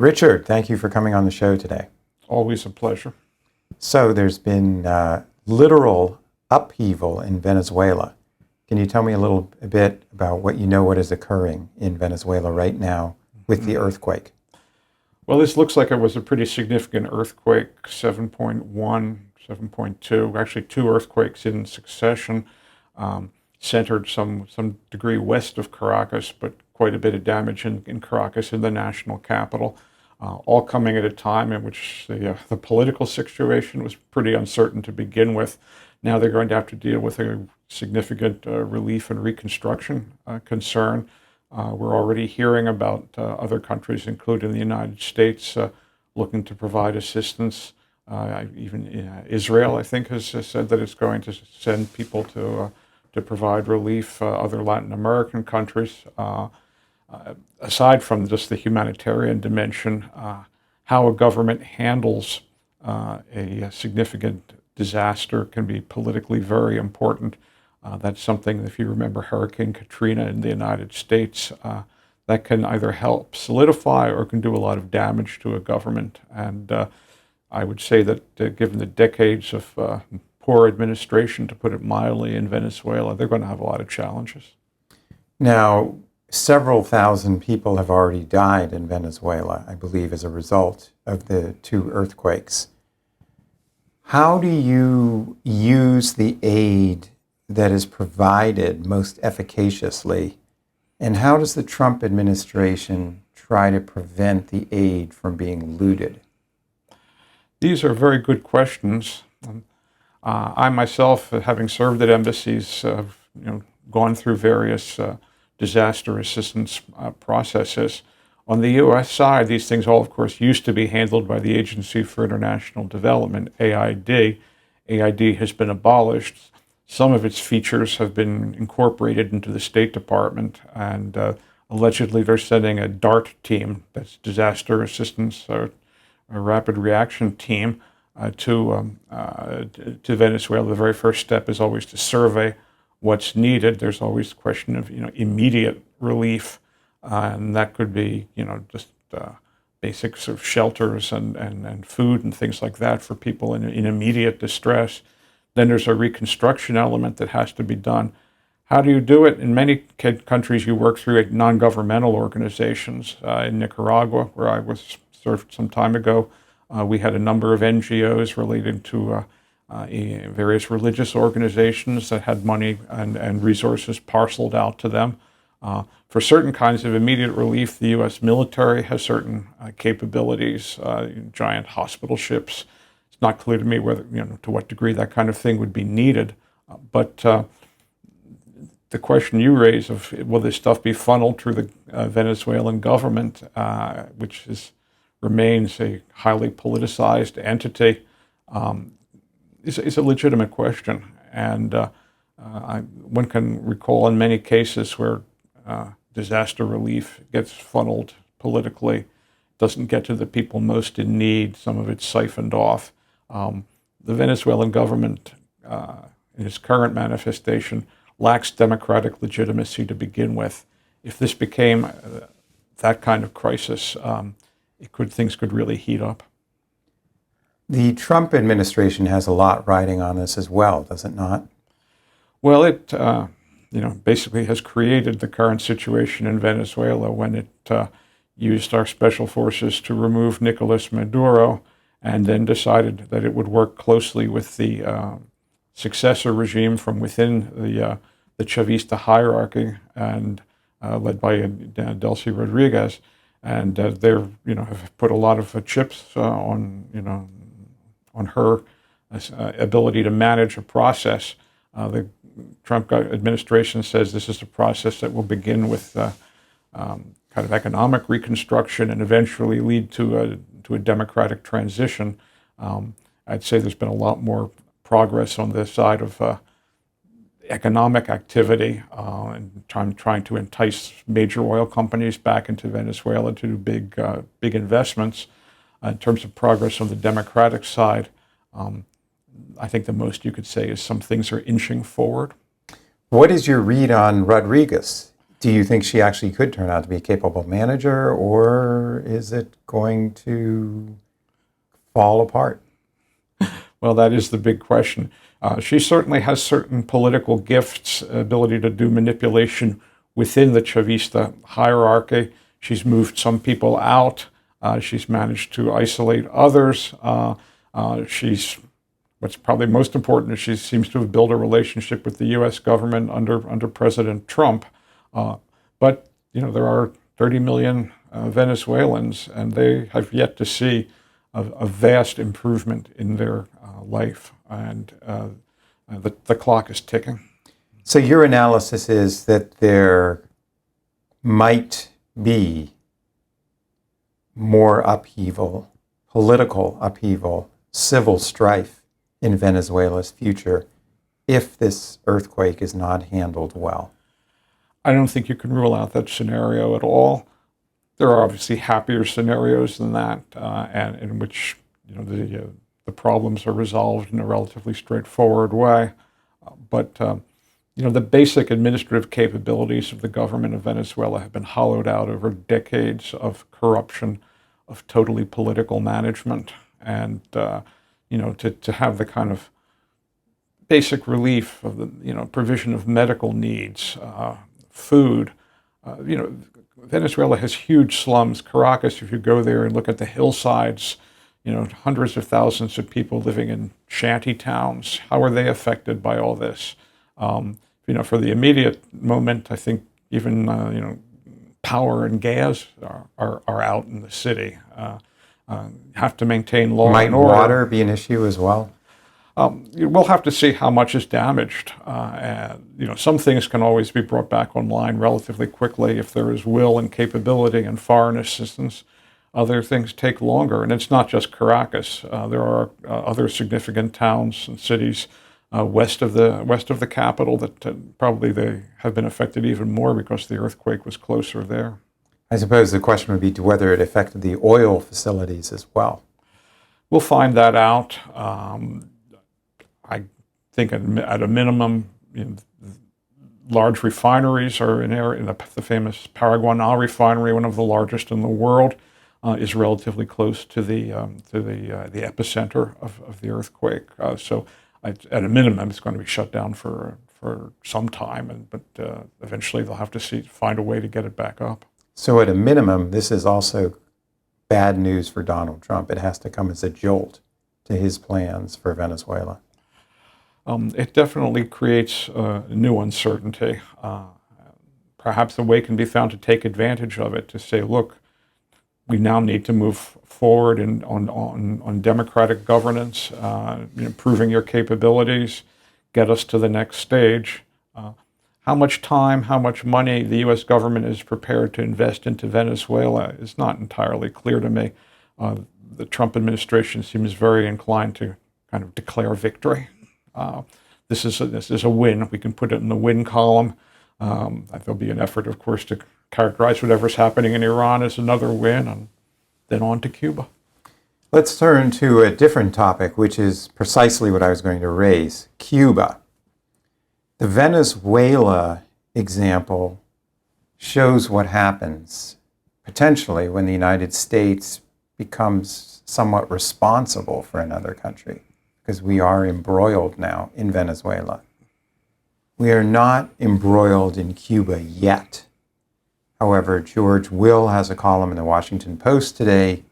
Richard, thank you for coming on the show today. Always a pleasure. So there's been literal upheaval in Venezuela. Can you tell me a bit about what you know what is occurring in Venezuela right now with the earthquake? Well, this looks like it was a pretty significant earthquake, 7.1, 7.2, actually two earthquakes in succession, centered some degree west of Caracas, but quite a bit of damage in Caracas, in the national capital, all coming at a time in which the political situation was pretty uncertain to begin with. Now they're going to have to deal with a significant relief and reconstruction concern. We're already hearing about other countries, including the United States, looking to provide assistance. Even Israel, I think, has said that it's going to send people to provide relief. Other Latin American countries, aside from just the humanitarian dimension, how a government handles a significant disaster can be politically very important. That's something, if you remember Hurricane Katrina in the United States, that can either help solidify or can do a lot of damage to a government. And I would say that given the decades of poor administration, to put it mildly, in Venezuela, they're going to have a lot of challenges. Now, several thousand people have already died in Venezuela, I believe, as a result of the two earthquakes. How do you use the aid that is provided most efficaciously, and how does the Trump administration try to prevent the aid from being looted? These are very good questions. I myself, having served at embassies, have gone through various disaster assistance processes. On the U.S. side, these things all, of course, used to be handled by the Agency for International Development, AID. AID has been abolished. Some of its features have been incorporated into the State Department, and allegedly they're sending a DART team, that's Disaster Assistance, a Rapid Reaction Team, to Venezuela. The very first step is always to survey what's needed. There's always the question of immediate relief, and that could be just basic sort of shelters and food and things like that for people in immediate distress. Then there's a reconstruction element that has to be done. How do you do it? In many countries, you work through non-governmental organizations. In Nicaragua, where I was served some time ago, we had a number of NGOs related to various religious organizations that had money and resources parceled out to them. For certain kinds of immediate relief, the U.S. military has certain capabilities, giant hospital ships. It's not clear to me whether, to what degree that kind of thing would be needed. But the question you raise of will this stuff be funneled through the Venezuelan government, which remains a highly politicized entity, is a legitimate question. And one can recall in many cases where disaster relief gets funneled politically, doesn't get to the people most in need, some of it's siphoned off. The Venezuelan government, in its current manifestation, lacks democratic legitimacy to begin with. If this became that kind of crisis, things could really heat up. The Trump administration has a lot riding on this as well, does it not? Well, it basically has created the current situation in Venezuela when it used our special forces to remove Nicolas Maduro, and then decided that it would work closely with the successor regime from within the Chavista hierarchy, and led by Delcy Rodriguez, and they're have put a lot of chips on her ability to manage a process. The Trump administration says this is a process that will begin with kind of economic reconstruction and eventually lead to a democratic transition. I'd say there's been a lot more progress on the side of economic activity and trying to entice major oil companies back into Venezuela to do big investments. In terms of progress on the democratic side, I think the most you could say is some things are inching forward. What is your read on Rodriguez? Do you think she actually could turn out to be a capable manager, or is it going to fall apart? Well, that is the big question. She certainly has certain political gifts, ability to do manipulation within the Chavista hierarchy. She's moved some people out. She's managed to isolate others. She's What's probably most important is she seems to have built a relationship with the U.S. government under President Trump. But there are 30 million Venezuelans, and they have yet to see a vast improvement in their life, and the clock is ticking. So your analysis is that there might be more upheaval, political upheaval, civil strife in Venezuela's future if this earthquake is not handled well. I don't think you can rule out that scenario at all. There are obviously happier scenarios than that, and in which the problems are resolved in a relatively straightforward way. But the basic administrative capabilities of the government of Venezuela have been hollowed out over decades of corruption, of totally political management, and to have the kind of basic relief of the provision of medical needs, food. Venezuela has huge slums. Caracas, if you go there and look at the hillsides, hundreds of thousands of people living in shanty towns. How are they affected by all this? For the immediate moment, I think even power and gas are out in the city. Have to maintain law Might and order. water be an issue as well? We'll have to see how much is damaged. Some things can always be brought back online relatively quickly if there is will and capability and foreign assistance. Other things take longer, and it's not just Caracas. There are other significant towns and cities west of the capital that probably they have been affected even more because the earthquake was closer there. I suppose the question would be whether it affected the oil facilities as well. We'll find that out. I think at a minimum, large refineries are in there. The famous Paraguaná refinery, one of the largest in the world, is relatively close to the epicenter of the earthquake. So at a minimum, it's going to be shut down for some time, but eventually they'll have to find a way to get it back up. So at a minimum, this is also bad news for Donald Trump. It has to come as a jolt to his plans for Venezuela. It definitely creates new uncertainty. Perhaps a way can be found to take advantage of it, to say, look, we now need to move forward on democratic governance, improving your capabilities, get us to the next stage. How much time, how much money the U.S. government is prepared to invest into Venezuela is not entirely clear to me. The Trump administration seems very inclined to kind of declare victory. This is a win. We can put it in the win column. There'll be an effort, of course, to characterize whatever's happening in Iran as another win, and then on to Cuba. Let's turn to a different topic, which is precisely what I was going to raise, Cuba. The Venezuela example shows what happens, potentially, when the United States becomes somewhat responsible for another country, because we are embroiled now in Venezuela. We are not embroiled in Cuba yet. However, George Will has a column in the Washington Post today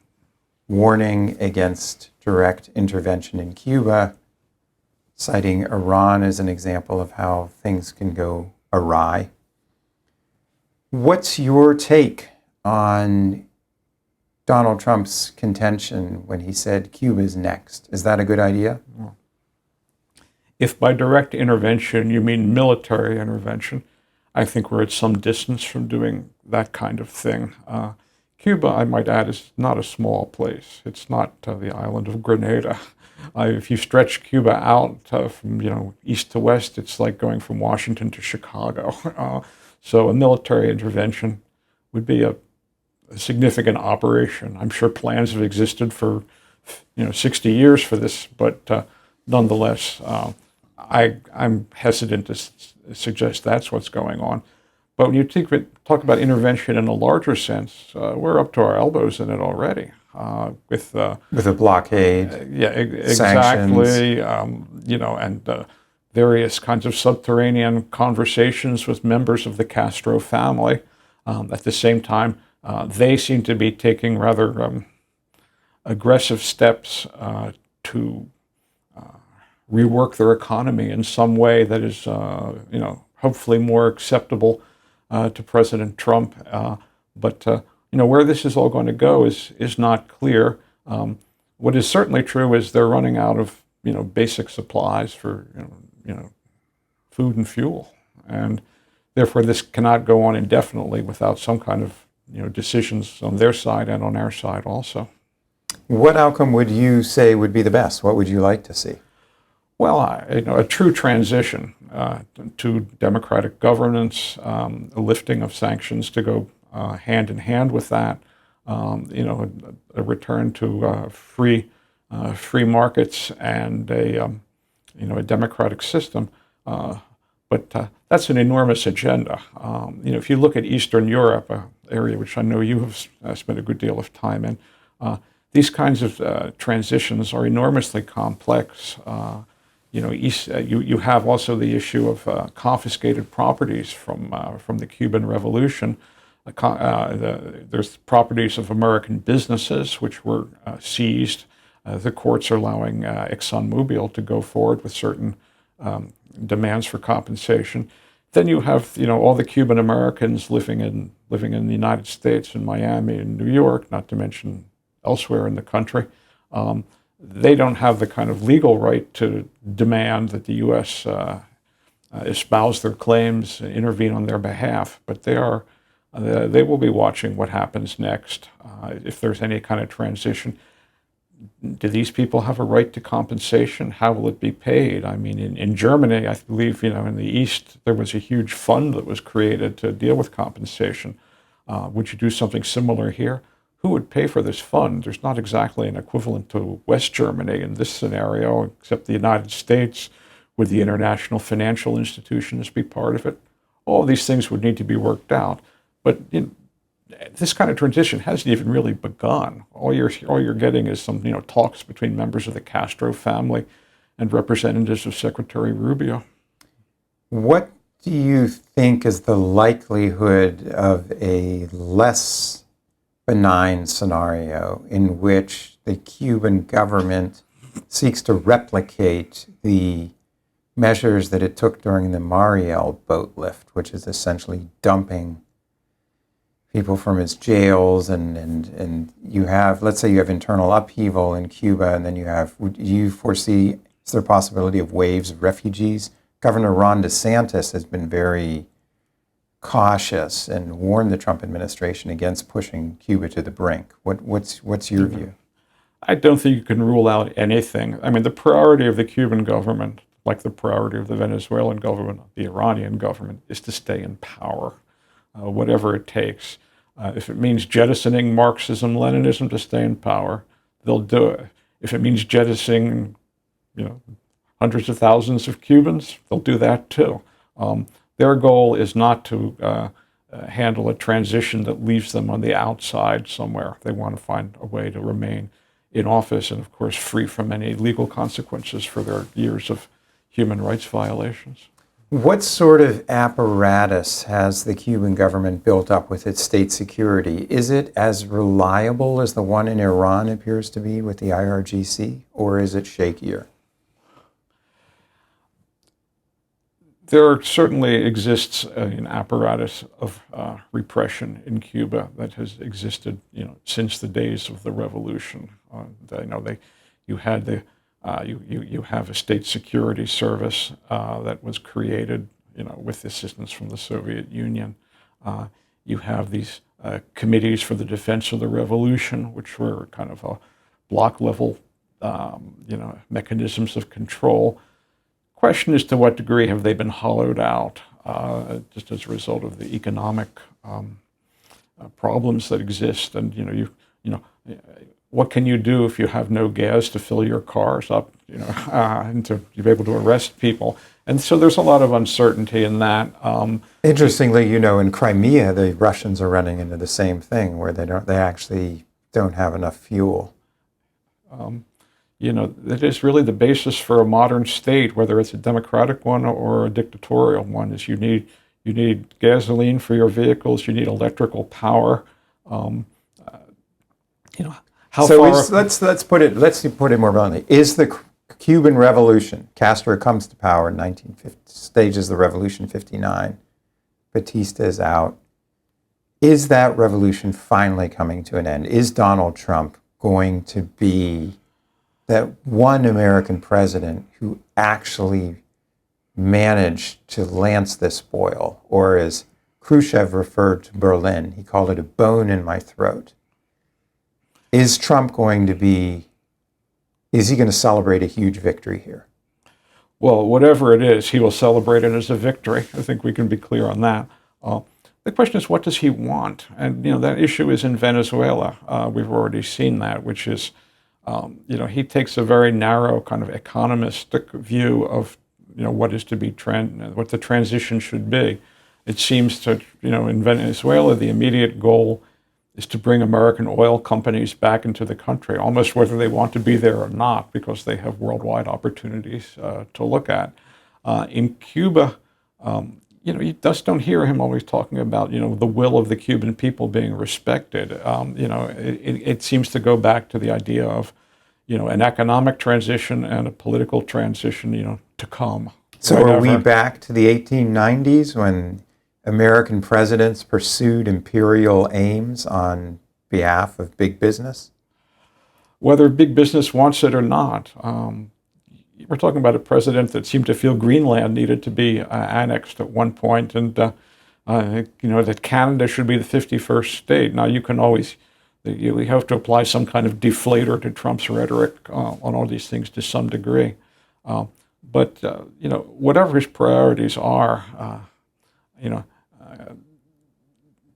warning against direct intervention in Cuba, citing Iran as an example of how things can go awry. What's your take on Donald Trump's contention when he said Cuba's next? Is that a good idea? If by direct intervention you mean military intervention, I think we're at some distance from doing that kind of thing. Cuba, I might add, is not a small place. It's not the island of Grenada. If you stretch Cuba out from east to west, it's like going from Washington to Chicago. So a military intervention would be a significant operation. I'm sure plans have existed for 60 years for this, but nonetheless, I'm hesitant to suggest that's what's going on. But when you talk about intervention in a larger sense, we're up to our elbows in it already. With a blockade, yeah, sanctions. exactly. And various kinds of subterranean conversations with members of the Castro family. At the same time, they seem to be taking rather aggressive steps to rework their economy in some way that is, hopefully more acceptable to President Trump. But where this is all going to go is not clear. What is certainly true is they're running out of basic supplies for food and fuel, and therefore this cannot go on indefinitely without some kind of decisions on their side and on our side also. What outcome would you say would be the best? What would you like to see? Well, a true transition to democratic governance, a lifting of sanctions to go hand in hand with that, a return to free markets and a democratic system. But that's an enormous agenda. If you look at Eastern Europe, an area which I know you have spent a good deal of time in, these kinds of transitions are enormously complex. You have also the issue of confiscated properties from the Cuban Revolution. There's properties of American businesses which were seized. The courts are allowing ExxonMobil to go forward with certain demands for compensation. Then you have all the Cuban Americans living in the United States, in Miami and New York, not to mention elsewhere in the country. They don't have the kind of legal right to demand that the U.S. Espouse their claims, intervene on their behalf, but they will be watching what happens next. If there's any kind of transition, do these people have a right to compensation? How will it be paid? I mean, in Germany, I believe, in the East, there was a huge fund that was created to deal with compensation. Would you do something similar here? Who would pay for this fund? There's not exactly an equivalent to West Germany in this scenario, except the United States. Would the international financial institutions be part of it? All these things would need to be worked out. But this kind of transition hasn't even really begun. All you're getting is some talks between members of the Castro family and representatives of Secretary Rubio. What do you think is the likelihood of a less benign scenario in which the Cuban government seeks to replicate the measures that it took during the Mariel boat lift, which is essentially dumping people from its jails, and you have, let's say you have internal upheaval in Cuba, and then do you foresee, is there a possibility of waves of refugees? Governor Ron DeSantis has been very cautious and warned the Trump administration against pushing Cuba to the brink. What's your view? I don't think you can rule out anything. I mean, the priority of the Cuban government, like the priority of the Venezuelan government, the Iranian government, is to stay in power, whatever it takes. If it means jettisoning Marxism-Leninism to stay in power, they'll do it. If it means jettisoning, hundreds of thousands of Cubans, they'll do that too. Their goal is not to handle a transition that leaves them on the outside somewhere. They want to find a way to remain in office and, of course, free from any legal consequences for their years of human rights violations. What sort of apparatus has the Cuban government built up with its state security? Is it as reliable as the one in Iran appears to be with the IRGC, or is it shakier? There certainly exists an apparatus of repression in Cuba that has existed, since the days of the revolution. You have a state security service that was created, with assistance from the Soviet Union. You have these committees for the defense of the revolution, which were kind of a block level, mechanisms of control. Question is, to what degree have they been hollowed out just as a result of the economic problems that exist? And what can you do if you have no gas to fill your cars up, and to be able to arrest people? And so there's a lot of uncertainty in that. Interestingly, in Crimea, the Russians are running into the same thing where they actually don't have enough fuel. That is really the basis for a modern state, whether it's a democratic one or a dictatorial one, is you need gasoline for your vehicles, you need electrical power. How So far? let's put it more bluntly. Is the Cuban Revolution, Castro comes to power in 1950, stages the revolution 59, Batista is out. Is that revolution finally coming to an end? Is Donald Trump going to be that one American president who actually managed to lance this boil? Or as Khrushchev referred to Berlin, he called it a bone in my throat. Is Trump going to is he going to celebrate a huge victory here? Well, whatever it is, he will celebrate it as a victory. I think we can be clear on that. The question is, what does he want? And that issue is in Venezuela. We've already seen that, which is, he takes a very narrow kind of economistic view of what is to be what the transition should be. It seems to in Venezuela the immediate goal is to bring American oil companies back into the country, almost whether they want to be there or not, because they have worldwide opportunities to look at. In Cuba, you just don't hear him always talking about, the will of the Cuban people being respected. It seems to go back to the idea of, an economic transition and a political transition, to come. So are we back to the 1890s when American presidents pursued imperial aims on behalf of big business? Whether big business wants it or not. We're talking about a president that seemed to feel Greenland needed to be annexed at one point, and that Canada should be the 51st state. Now, you have to apply some kind of deflator to Trump's rhetoric on all these things to some degree. But whatever his priorities are,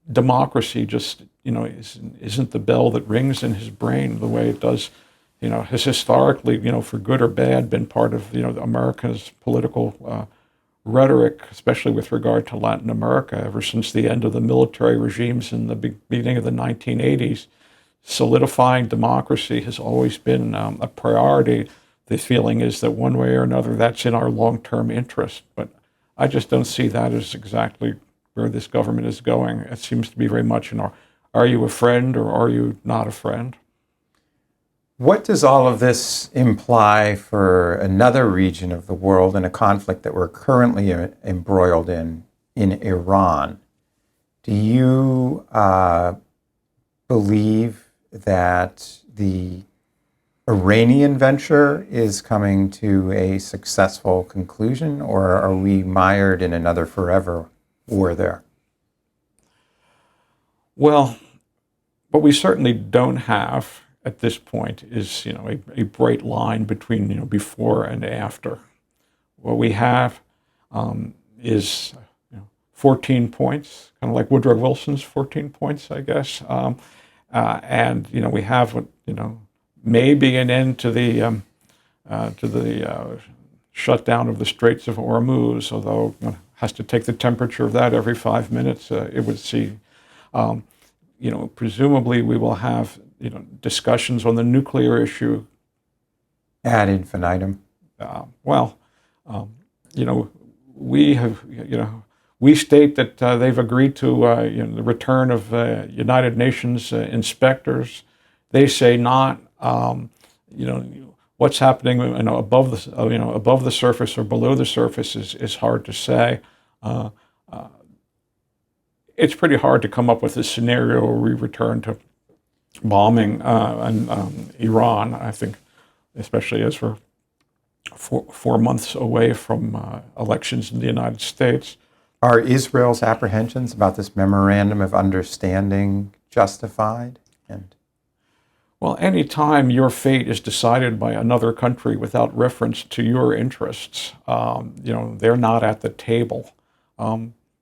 democracy just isn't the bell that rings in his brain the way it does. Has historically, for good or bad, been part of America's political rhetoric, especially with regard to Latin America, ever since the end of the military regimes in the beginning of the 1980s. Solidifying democracy has always been a priority. The feeling is that one way or another, that's in our long-term interest. But I just don't see that as exactly where this government is going. It seems to be very much are you a friend or are you not a friend? What does all of this imply for another region of the world in a conflict that we're currently embroiled in Iran? Do you believe that the Iranian venture is coming to a successful conclusion, or are we mired in another forever war there? Well, what we certainly don't have at this point is, a bright line between, before and after. What we have is 14 points, kind of like Woodrow Wilson's 14 points, I guess. And we have maybe an end to the shutdown of the Straits of Hormuz, although one has to take the temperature of that every 5 minutes. It would see, presumably we will have discussions on the nuclear issue ad infinitum. We state that they've agreed to the return of United Nations inspectors. They say not. What's happening above the surface or below the surface is hard to say. It's pretty hard to come up with a scenario where we return to bombing Iran. I think, especially as we're 4 months away from elections in the United States. Are Israel's apprehensions about this memorandum of understanding justified? Well, any time your fate is decided by another country without reference to your interests, they're not at the table.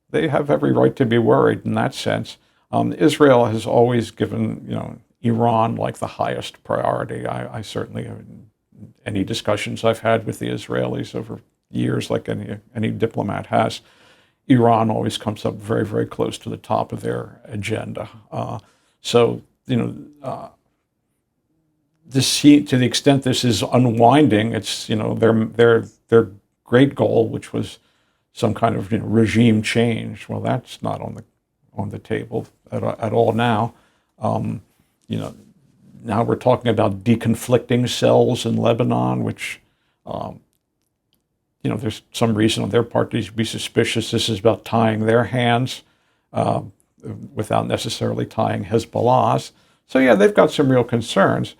They have every right to be worried in that sense. Israel has always given, Iran like the highest priority. I certainly, any discussions I've had with the Israelis over years, like any diplomat has, Iran always comes up very, very close to the top of their agenda. So, this, to the extent this is unwinding, it's, their great goal, which was some kind of regime change. Well, that's not on the table at all now. Now we're talking about deconflicting cells in Lebanon, which, there's some reason on their part to be suspicious this is about tying their hands without necessarily tying Hezbollah's. So yeah, they've got some real concerns.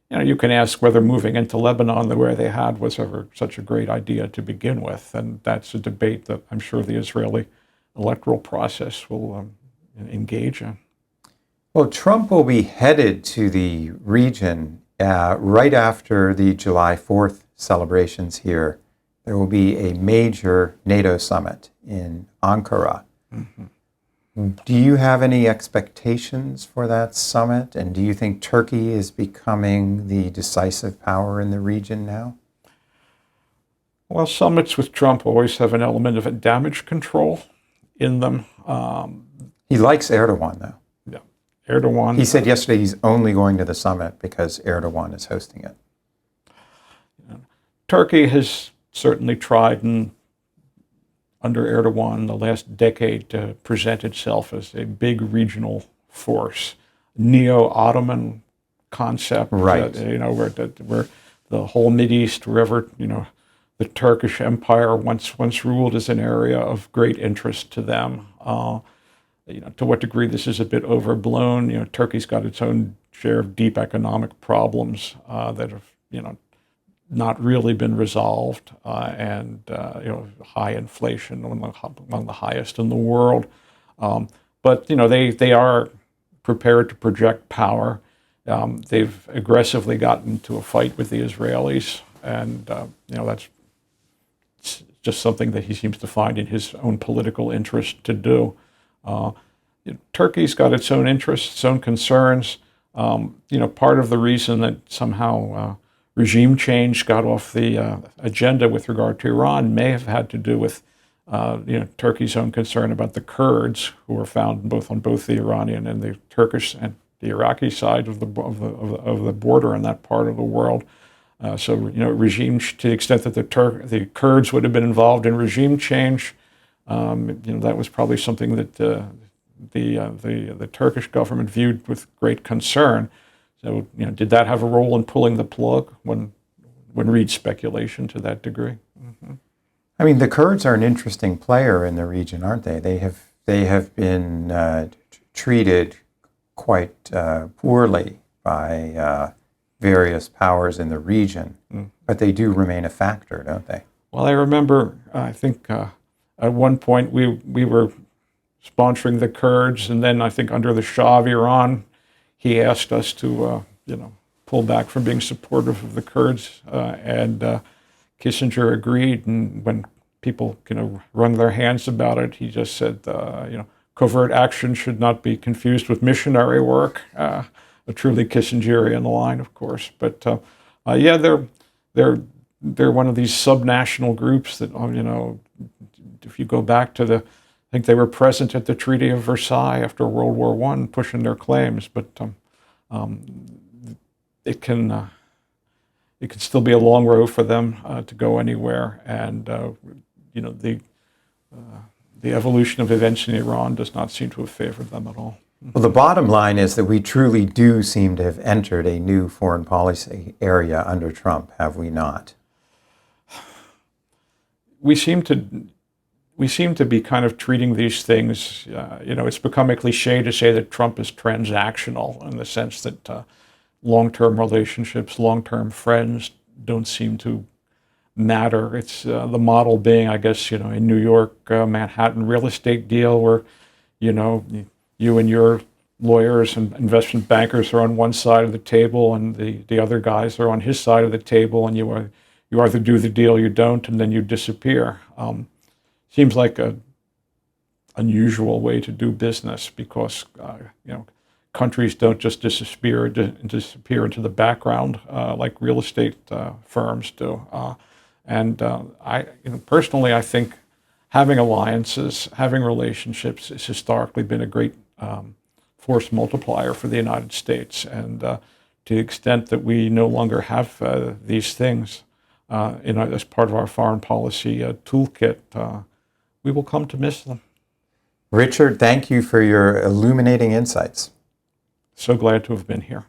You can ask whether moving into Lebanon the way they had was ever such a great idea to begin with, and that's a debate that I'm sure the Israeli electoral process will engage in. Well, Trump will be headed to the region right after the July 4th celebrations here. There will be a major NATO summit in Ankara. Mm-hmm. Do you have any expectations for that summit? And do you think Turkey is becoming the decisive power in the region now? Well, summits with Trump always have an element of damage control in them. He likes Erdogan, though. Yeah, Erdogan. He said yesterday he's only going to the summit because Erdogan is hosting it. Turkey has certainly tried under Erdogan the last decade to present itself as a big regional force, neo-Ottoman concept, right? Where the whole Mideast, wherever the Turkish Empire once ruled, as an area of great interest to them. To what degree this is a bit overblown. Turkey's got its own share of deep economic problems that have not really been resolved, and high inflation, among the highest in the world. But they are prepared to project power. They've aggressively gotten into a fight with the Israelis, and that's just something that he seems to find in his own political interest to do. Turkey's got its own interests, its own concerns. Part of the reason that somehow regime change got off the agenda with regard to Iran may have had to do with Turkey's own concern about the Kurds, who are found on both the Iranian and the Turkish and the Iraqi side of the border in that part of the world. So regime, to the extent that the Kurds would have been involved in regime change, that was probably something that the Turkish government viewed with great concern. So, did that have a role in pulling the plug? One reads speculation to that degree. Mm-hmm. I mean, the Kurds are an interesting player in the region, aren't they? They have been treated quite poorly by various powers in the region, but they do remain a factor, don't they? Well, I remember, I think at one point we were sponsoring the Kurds, and then I think under the Shah of Iran, he asked us to, pull back from being supportive of the Kurds, and Kissinger agreed. And when people, wrung their hands about it, he just said, covert action should not be confused with missionary work. A truly Kissingerian line, of course. But yeah, they're one of these subnational groups that, if you go back to I think they were present at the Treaty of Versailles after World War I, pushing their claims, but it can still be a long road for them to go anywhere, and the evolution of events in Iran does not seem to have favored them at all. Well, the bottom line is that we truly do seem to have entered a new foreign policy area under Trump, have we not? We seem to be kind of treating these things, it's become a cliche to say that Trump is transactional, in the sense that long-term relationships, long-term friends don't seem to matter. It's the model being, I guess, a New York, Manhattan real estate deal where, you and your lawyers and investment bankers are on one side of the table, and the other guys are on his side of the table, and you either do the deal, you don't, and then you disappear. Seems like a unusual way to do business, because countries don't just disappear into the background like real estate firms do. Personally, I think having alliances, having relationships has historically been a great force multiplier for the United States. And to the extent that we no longer have these things as part of our foreign policy toolkit, we will come to miss them. Richard, thank you for your illuminating insights. So glad to have been here.